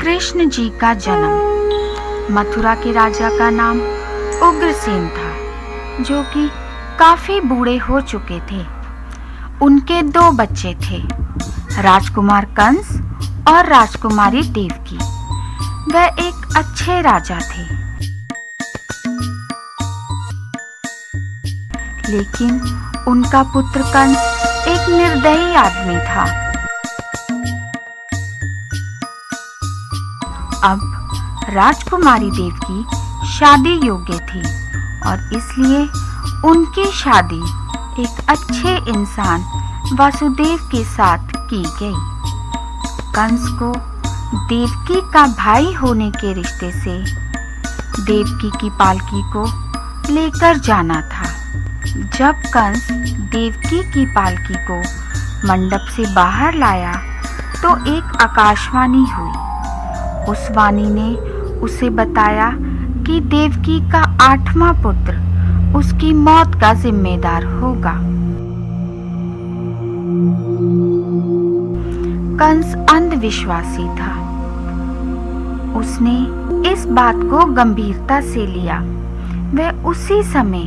कृष्ण जी का जन्म। मथुरा के राजा का नाम उग्रसेन था, जो कि काफी बूढ़े हो चुके थे। उनके 2 बच्चे थे, राजकुमार कंस और राजकुमारी देवकी। वह एक अच्छे राजा थे, लेकिन उनका पुत्र कंस एक निर्दयी आदमी था। अब राजकुमारी देवकी शादी योग्य थी और इसलिए उनकी शादी एक अच्छे इंसान वासुदेव के साथ की गई। कंस को देवकी का भाई होने के रिश्ते से देवकी की पालकी को लेकर जाना था। जब कंस देवकी की पालकी को मंडप से बाहर लाया तो एक आकाशवाणी हुई। उस वाणी ने उसे बताया कि देवकी का 8वां पुत्र उसकी मौत का जिम्मेदार होगा। कंस अंधविश्वासी था। उसने इस बात को गंभीरता से लिया। वह उसी समय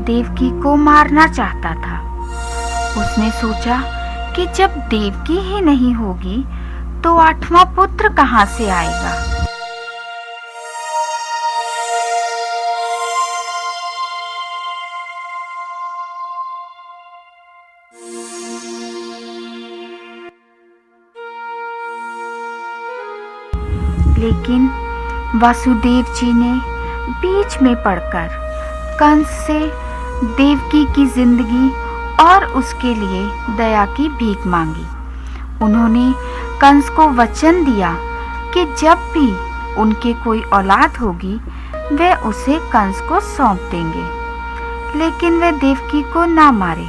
देवकी को मारना चाहता था। उसने सोचा कि जब देवकी ही नहीं होगी तो 8वां पुत्र कहां से आएगा। लेकिन वासुदेव जी ने बीच में पड़कर कंस से देवकी की जिंदगी और उसके लिए दया की भीख मांगी। उन्होंने कंस को वचन दिया कि जब भी उनके कोई औलाद होगी वे उसे कंस को सौंप देंगे, लेकिन वे देवकी को ना मारे।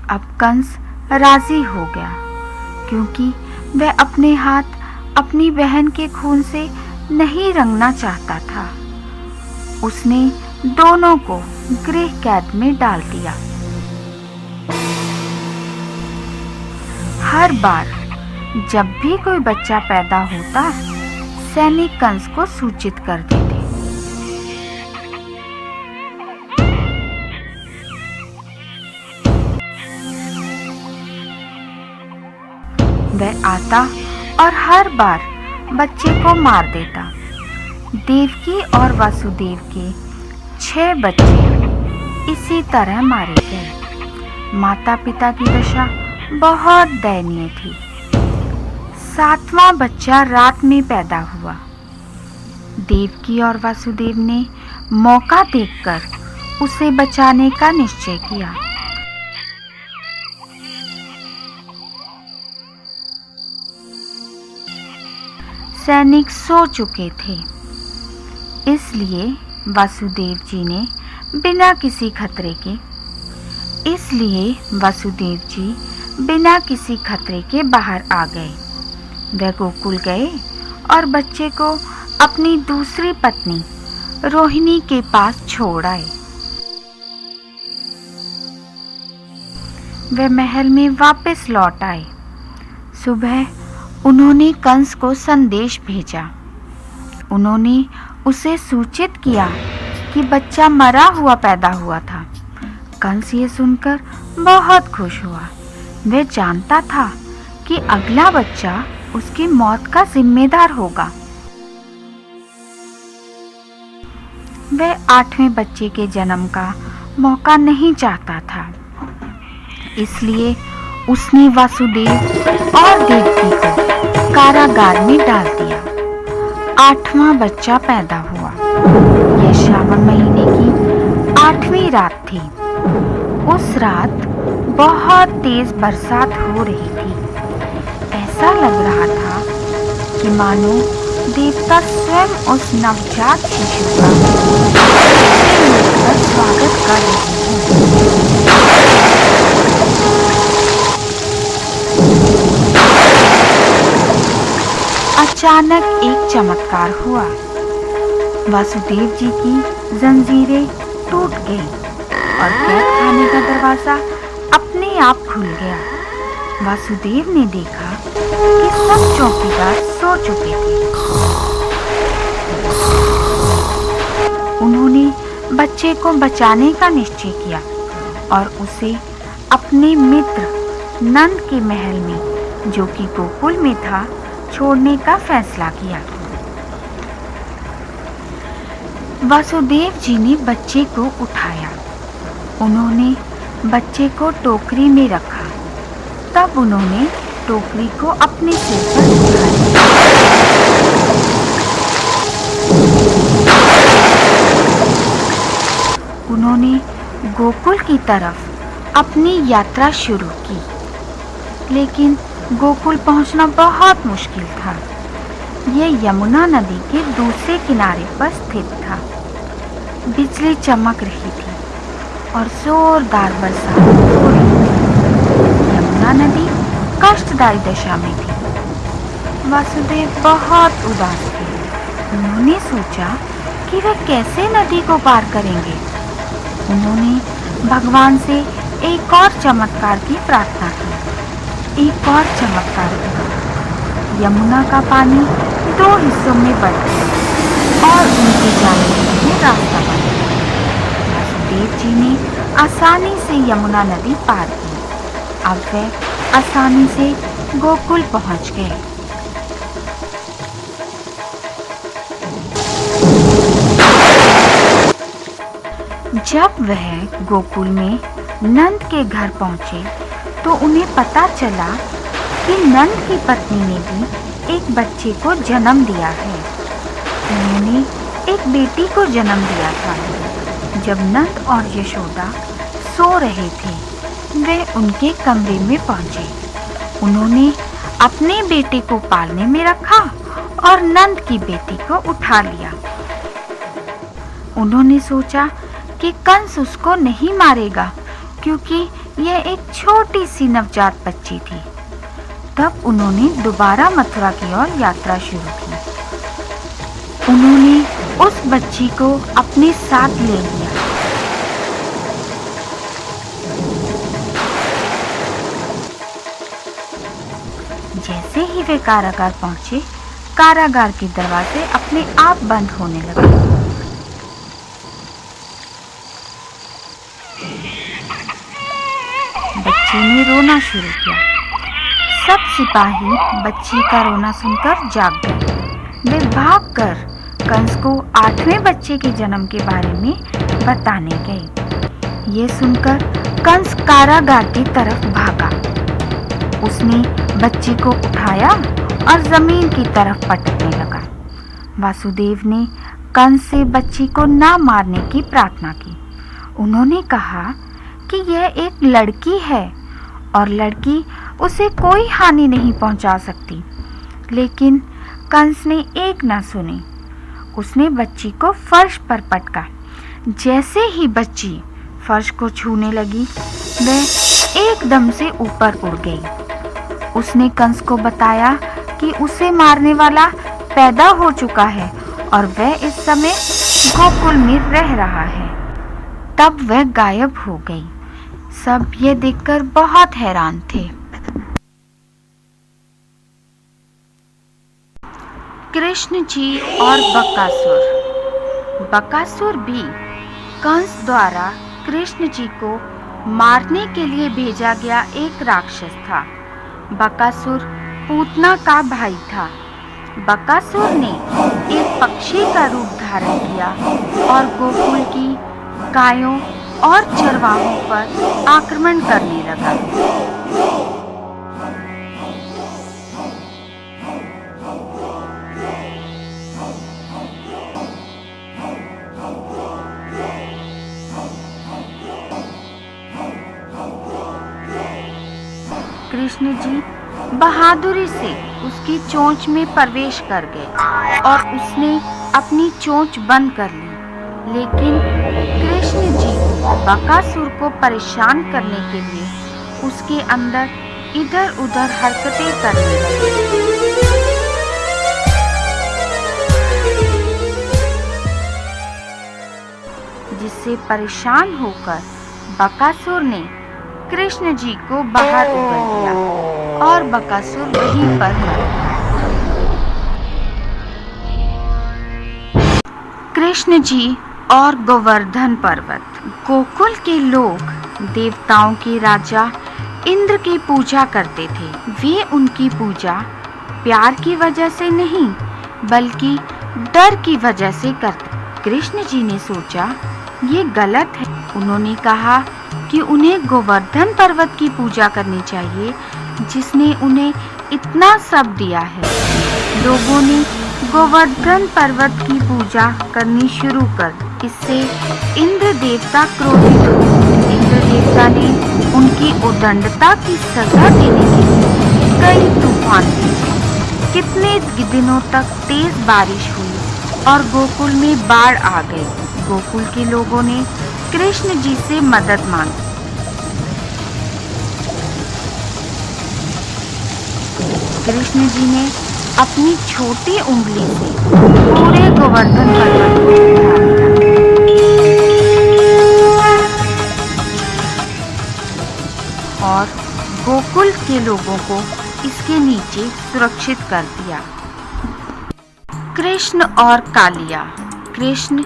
अब कंस राजी हो गया, क्योंकि वह अपने हाथ अपनी बहन के खून से नहीं रंगना चाहता था। उसने दोनों को गृह कैद में डाल दिया। हर बार जब भी कोई बच्चा पैदा होता, सैनिक कंस को सूचित कर देते। वह आता और हर बार बच्चे को मार देता। देवकी और वासुदेव के 6 बच्चे इसी तरह मारे गए। माता पिता की दशा बहुत दयनीय थी। 7वां बच्चा रात में पैदा हुआ। देवकी और वासुदेव ने मौका देखकर उसे बचाने का निश्चय किया। सैनिक सो चुके थे, इसलिए वासुदेव जी बिना किसी खतरे के बाहर आ गए। वे गोकुल गए और बच्चे को अपनी दूसरी पत्नी रोहिणी के पास छोड़ आए। वे महल में वापस लौट आए। सुबह उन्होंने कंस को संदेश भेजा। उन्होंने उसे सूचित किया कि बच्चा मरा हुआ पैदा हुआ था। कंस ये सुनकर बहुत खुश हुआ। वह जानता था कि अगला बच्चा उसकी मौत का जिम्मेदार होगा। वह 8वें बच्चे के जन्म का मौका नहीं चाहता था, इसलिए उसने वासुदेव और देवकी को कारागार में डाल दिया। 8वां बच्चा पैदा हुआ। यह श्रावण महीने की 8वीं रात थी। उस रात बहुत तेज बरसात हो रही थी। ऐसा लग रहा था कि मानो देवता स्वयं उस नवजात शिशु का स्वागत कर रहे हैं। अचानक एक चमत्कार हुआ। वासुदेव जी की जंजीरें टूट गई और कैद खाने का दरवाजा अपने आप खुल गया। वासुदेव ने देखा कि सब चौकीदार सो चुके थे। उन्होंने बच्चे को बचाने का निश्चय किया और उसे अपने मित्र नंद के महल में, जो कि गोकुल में था, छोड़ने का फैसला किया। वासुदेव जी ने बच्चे को उठाया। उन्होंने बच्चे को टोकरी में रखा। तब उन्होंने टोकरी को अपने सिर पर उठाया। उन्होंने गोकुल की तरफ अपनी यात्रा शुरू की, लेकिन गोकुल पहुंचना बहुत मुश्किल था। यह यमुना नदी के दूसरे किनारे पर स्थित था। बिजली चमक रही थी और जोरदार बरसात हो रही थी। यमुना नदी कष्टदायी दशा में थी। वासुदेव बहुत उदास थे। उन्होंने सोचा कि वे कैसे नदी को पार करेंगे। उन्होंने भगवान से एक और चमत्कार की प्रार्थना की। एक और चमत्कार हुआ। यमुना का पानी 2 हिस्सों में बंट गया और उनके जाने के लिए रास्ता बन गया। वासुदेव जी ने आसानी से यमुना नदी पार की। अब वे आसानी से गोकुल पहुंच गए। जब वह गोकुल में नंद के घर पहुंचे तो उन्हें पता चला कि नंद की पत्नी ने भी एक बच्चे को जन्म दिया है। उन्होंने एक बेटी को जन्म दिया था। जब नंद और यशोदा सो रहे थे, वे उनके कमरे में पहुंचे। उन्होंने अपने बेटे को पालने में रखा और नंद की बेटी को उठा लिया। उन्होंने सोचा कि कंस उसको नहीं मारेगा, क्योंकि यह एक छोटी सी नवजात बच्ची थी। तब उन्होंने दोबारा मथुरा की ओर यात्रा शुरू की। उन्होंने उस बच्ची को अपने साथ ले लिया। जैसे ही वे कारागार पहुंचे, कारागार के दरवाजे अपने आप बंद होने लगे। बच्ची ने रोना शुरू किया। सब सिपाही बच्ची का रोना सुनकर जाग गए। वे भागकर कंस को 8वें बच्चे के जन्म के बारे में बताने गए। ये सुनकर कंस कारागार की तरफ भागा। उसने बच्ची को उठाया और जमीन की तरफ पटकने लगा। वासुदेव ने कंस से बच्ची को ना मारने की प्रार्थना की। उन्होंने कहा कि यह एक लड़की है और लड़की उसे कोई हानि नहीं पहुंचा सकती। लेकिन कंस ने एक न सुनी। उसने बच्ची को फर्श पर पटका। जैसे ही बच्ची फर्श को छूने लगी, वह एकदम से ऊपर उड़ गई। उसने कंस को बताया कि उसे मारने वाला पैदा हो चुका है और वह इस समय गोकुल में रह रहा है। तब वह गायब हो गई। सब ये देखकर बहुत हैरान थे। कृष्ण जी और बकासुर। बकासुर भी कंस द्वारा कृष्ण जी को मारने के लिए भेजा गया एक राक्षस था। बकासुर पूतना का भाई था। बकासुर ने एक पक्षी का रूप धारण किया और गोकुल की गायों और चरवाहों पर आक्रमण करने लगा। कृष्ण जी बहादुरी से उसकी चोंच में प्रवेश कर गए और उसने अपनी चोंच बंद कर ली। लेकिन कृष्ण जी बकासुर को परेशान करने के लिए उसके अंदर इधर उधर हरकतें करने लगे। जिससे परेशान होकर बकासुर ने कृष्ण जी को बाहर उगल दिया और बकासुर वहीं पर मर गया। कृष्ण जी और गोवर्धन पर्वत। गोकुल के लोग देवताओं के राजा इंद्र की पूजा करते थे। वे उनकी पूजा प्यार की वजह से नहीं बल्कि डर की वजह से करते। कृष्ण जी ने सोचा ये गलत है। उन्होंने कहा कि उन्हें गोवर्धन पर्वत की पूजा करनी चाहिए जिसने उन्हें इतना सब दिया है। लोगों ने गोवर्धन पर्वत की पूजा करनी शुरू कर। इससे इंद्र देवता क्रोधित हुए। इंद्र देवता ने उनकी उद्दंडता की सजा देने के लिए कई तूफान भेजे। कितने दिनों तक तेज बारिश हुई और गोकुल में बाढ़ आ गई। गोकुल के लोगों ने कृष्ण जी से मदद मांगी। कृष्ण जी ने अपनी छोटी उंगली से पूरे गोवर्धन पर्वत को उठा लिया और गोकुल के लोगों को इसके नीचे सुरक्षित कर दिया। कृष्ण और कालिया। कृष्ण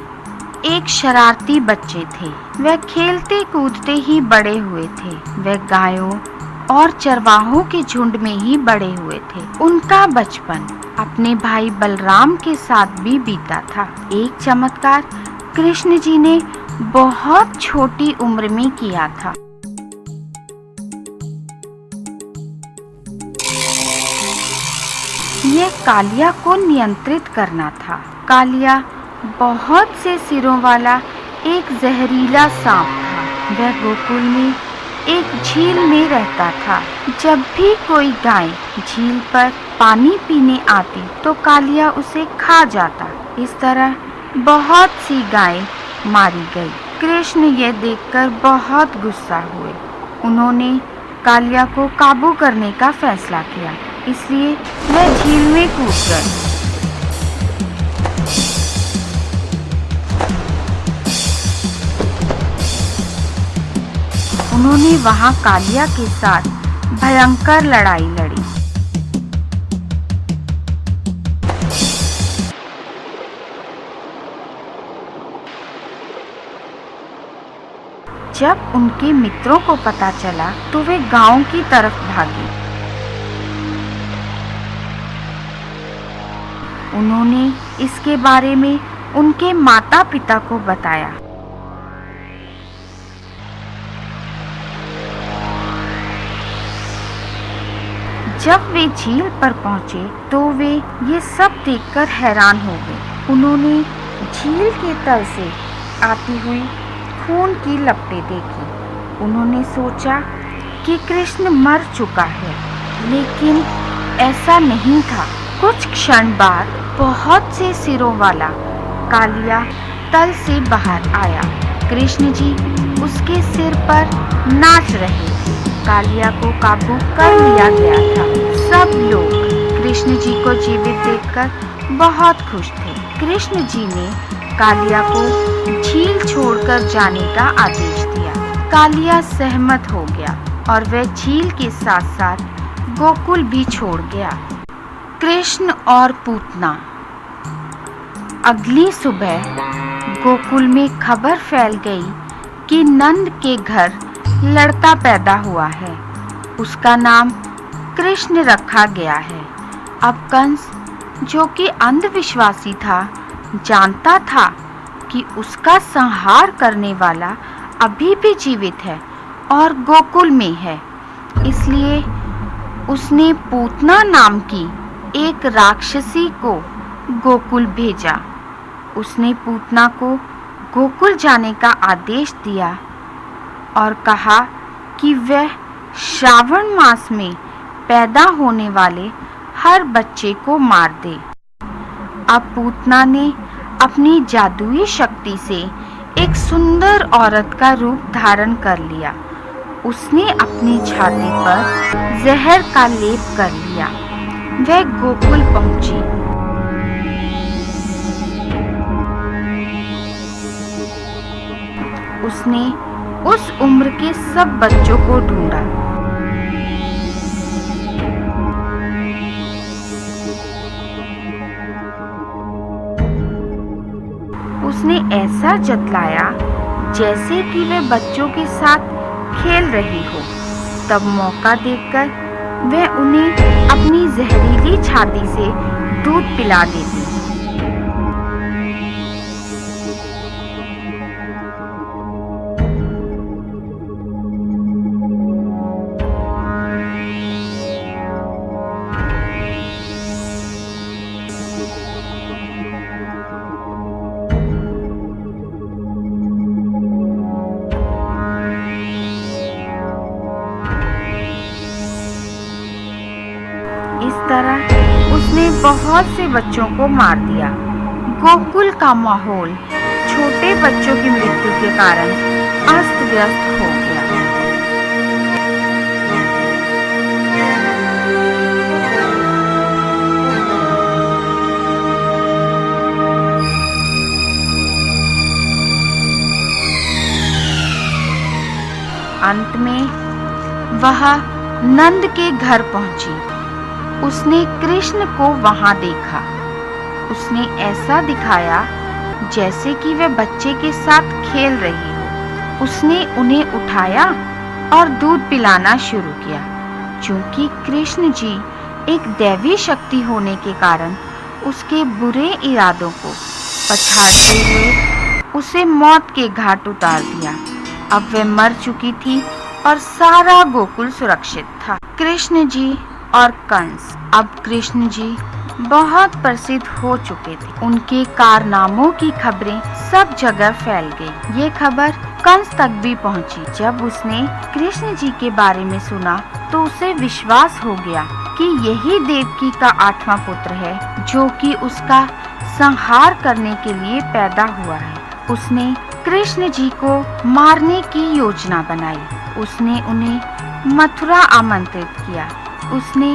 एक शरारती बच्चे थे। वह खेलते कूदते ही बड़े हुए थे। वह गायों और चरवाहों के झुंड में ही बड़े हुए थे। उनका बचपन अपने भाई बलराम के साथ भी बीता था। एक चमत्कार कृष्ण जी ने बहुत छोटी उम्र में किया था। यह कालिया को नियंत्रित करना था। कालिया बहुत से सिरों वाला एक जहरीला सांप था। वह गोकुल में एक झील में रहता था। जब भी कोई गाय झील पर पानी पीने आती तो कालिया उसे खा जाता। इस तरह बहुत सी गायें मारी गई। कृष्ण यह देखकर बहुत गुस्सा हुए। उन्होंने कालिया को काबू करने का फैसला किया, इसलिए वह झील में कूद गए। उन्होंने वहां कालिया के साथ भयंकर लड़ाई लड़ी। जब उनके मित्रों को पता चला तो वे गांव की तरफ भागे। उन्होंने इसके बारे में उनके माता पिता को बताया। जब वे झील पर पहुंचे तो वे ये सब देखकर हैरान हो गए। उन्होंने झील के तल से आती हुई खून की लपटें देखी। उन्होंने सोचा कि कृष्ण मर चुका है, लेकिन ऐसा नहीं था। कुछ क्षण बाद बहुत से सिरों वाला कालिया तल से बाहर आया। कृष्ण जी उसके सिर पर नाच रहे थे। कालिया को काबू कर लिया गया था। सब लोग कृष्ण जी को जीवित देखकर बहुत खुश थे। कृष्ण जी ने कालिया को झील छोड़कर जाने का आदेश दिया। कालिया सहमत हो गया और वह झील के साथ साथ गोकुल भी छोड़ गया। कृष्ण और पूतना। अगली सुबह गोकुल में खबर फैल गई कि नंद के घर लड़का पैदा हुआ है। उसका नाम कृष्ण रखा गया है। अब कंस, जो कि अंधविश्वासी था, जानता था कि उसका संहार करने वाला अभी भी जीवित है और गोकुल में है। इसलिए उसने पूतना नाम की एक राक्षसी को गोकुल भेजा। उसने पूतना को गोकुल जाने का आदेश दिया और कहा कि वह श्रावण मास में पैदा होने वाले हर बच्चे को मार दे। अब पूतना ने अपनी जादुई शक्ति से एक सुंदर औरत का रूप धारण कर लिया। उसने अपनी छाती पर जहर का लेप कर लिया। वह गोकुल पहुंची। उसने उस उम्र के सब बच्चों को ढूंढा। उसने ऐसा जतलाया जैसे कि वह बच्चों के साथ खेल रही हो। तब मौका देखकर वह उन्हें अपनी जहरीली छाती से दूध पिला देती। इस तरह उसने बहुत से बच्चों को मार दिया। गोकुल का माहौल छोटे बच्चों की मृत्यु के कारण अस्त व्यस्त हो गया। अंत में वह नंद के घर पहुंची। उसने कृष्ण को वहां देखा। उसने ऐसा दिखाया जैसे कि वह बच्चे के साथ खेल रही हो। उसने उन्हें उठाया और दूध पिलाना शुरू किया। चूंकि कृष्ण जी एक दैवी शक्ति होने के कारण उसके बुरे इरादों को पछाड़ते हुए उसे मौत के घाट उतार दिया। अब वह मर चुकी थी और सारा गोकुल सुरक्षित था। कृष्ण जी और कंस। अब कृष्ण जी बहुत प्रसिद्ध हो चुके थे। उनके कारनामों की खबरें सब जगह फैल गई। ये खबर कंस तक भी पहुंची। जब उसने कृष्ण जी के बारे में सुना तो उसे विश्वास हो गया कि यही देवकी का 8वां पुत्र है जो कि उसका संहार करने के लिए पैदा हुआ है। उसने कृष्ण जी को मारने की योजना बनाई। उसने उन्हें मथुरा आमंत्रित किया। उसने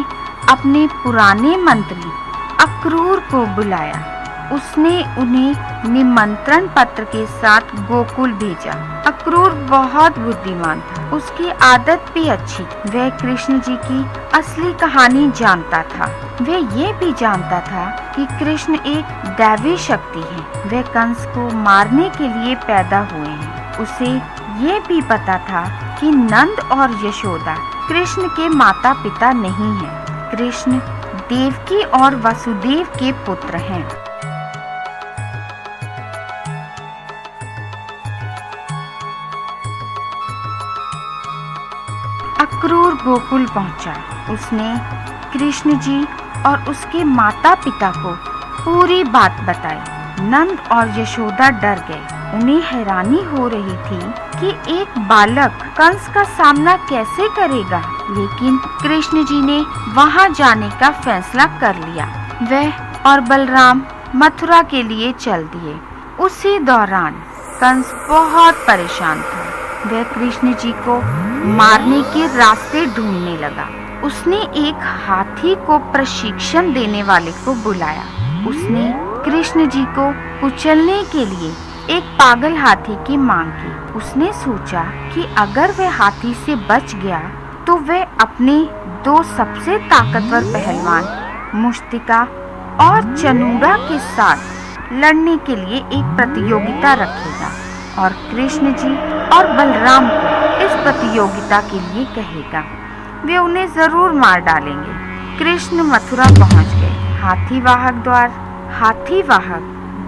अपने पुराने मंत्री अक्रूर को बुलाया। उसने उन्हें निमंत्रण पत्र के साथ गोकुल भेजा। अक्रूर बहुत बुद्धिमान था। उसकी आदत भी अच्छी। वह कृष्ण जी की असली कहानी जानता था। वह ये भी जानता था कि कृष्ण एक दैवी शक्ति है। वह कंस को मारने के लिए पैदा हुए हैं। उसे ये भी पता था कि नंद और यशोदा कृष्ण के माता पिता नहीं हैं। कृष्ण देवकी और वसुदेव के पुत्र हैं। अक्रूर गोकुल पहुंचा। उसने कृष्ण जी और उसके माता पिता को पूरी बात बताई। नंद और यशोदा डर गए। उन्हें हैरानी हो रही थी कि एक बालक कंस का सामना कैसे करेगा। लेकिन कृष्ण जी ने वहां जाने का फैसला कर लिया। वह और बलराम मथुरा के लिए चल दिए। उसी दौरान कंस बहुत परेशान था। वह कृष्ण जी को मारने के रास्ते ढूंढने लगा। उसने एक हाथी को प्रशिक्षण देने वाले को बुलाया। उसने कृष्ण जी को कुचलने के लिए एक पागल हाथी की मांग की। उसने सोचा कि अगर वह हाथी से बच गया तो वह अपने 2 सबसे ताकतवर पहलवान मुष्टिका और चनूरा के साथ लड़ने के लिए एक प्रतियोगिता रखेगा और कृष्ण जी और बलराम को इस प्रतियोगिता के लिए कहेगा। वे उन्हें जरूर मार डालेंगे। कृष्ण मथुरा पहुंच गए। हाथीवाहक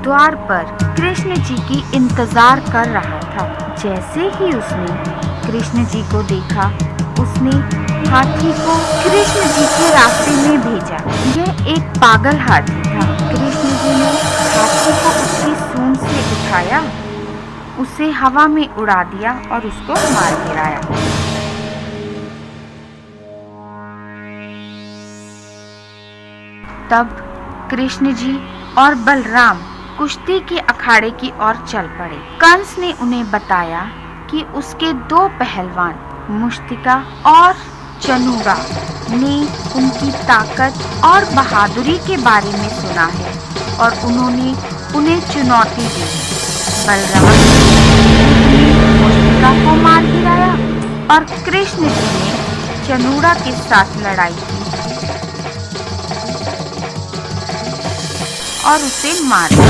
द्वार पर कृष्ण जी की इंतजार कर रहा था। जैसे ही उसने कृष्ण जी को देखा, उसने हाथी को कृष्ण जी के रास्ते में भेजा। यह एक पागल हाथी था। कृष्ण जी ने हाथी को उसकी सूंड से उठाया, उसे हवा में उड़ा दिया और उसको मार गिराया। तब कृष्ण जी और बलराम कुश्ती के अखाड़े की ओर चल पड़े। कंस ने उन्हें बताया कि उसके 2 पहलवान मुष्टिका और चनूरा ने उनकी ताकत और बहादुरी के बारे में सुना है और उन्होंने उन्हें चुनौती दी। बलराम ने मुष्टिका को मार गिराया और कृष्ण जी ने चनूरा के साथ लड़ाई की और उसे मार दिया।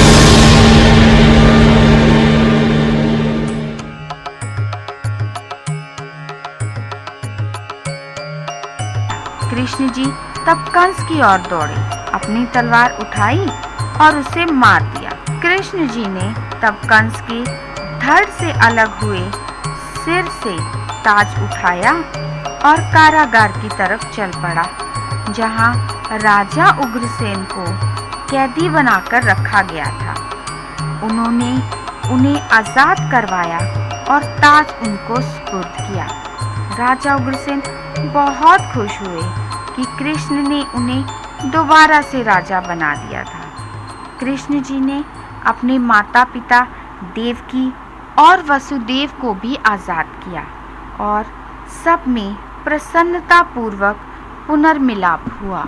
कृष्ण जी तब कंस की ओर दौड़े, अपनी तलवार उठाई और उसे मार दिया। कृष्ण जी ने तब कंस के धड़ से अलग हुए सिर से ताज उठाया और कारागार की तरफ चल पड़ा, जहां राजा उग्रसेन को कैदी बनाकर रखा गया था। उन्होंने उन्हें आजाद करवाया और ताज उनको सुपुर्द किया। राजा उग्रसेन बहुत खुश हुए कि कृष्ण ने उन्हें दोबारा से राजा बना दिया था। कृष्ण जी ने अपने माता पिता देवकी और वसुदेव को भी आजाद किया और सब में प्रसन्नता पूर्वक पुनर्मिलाप हुआ।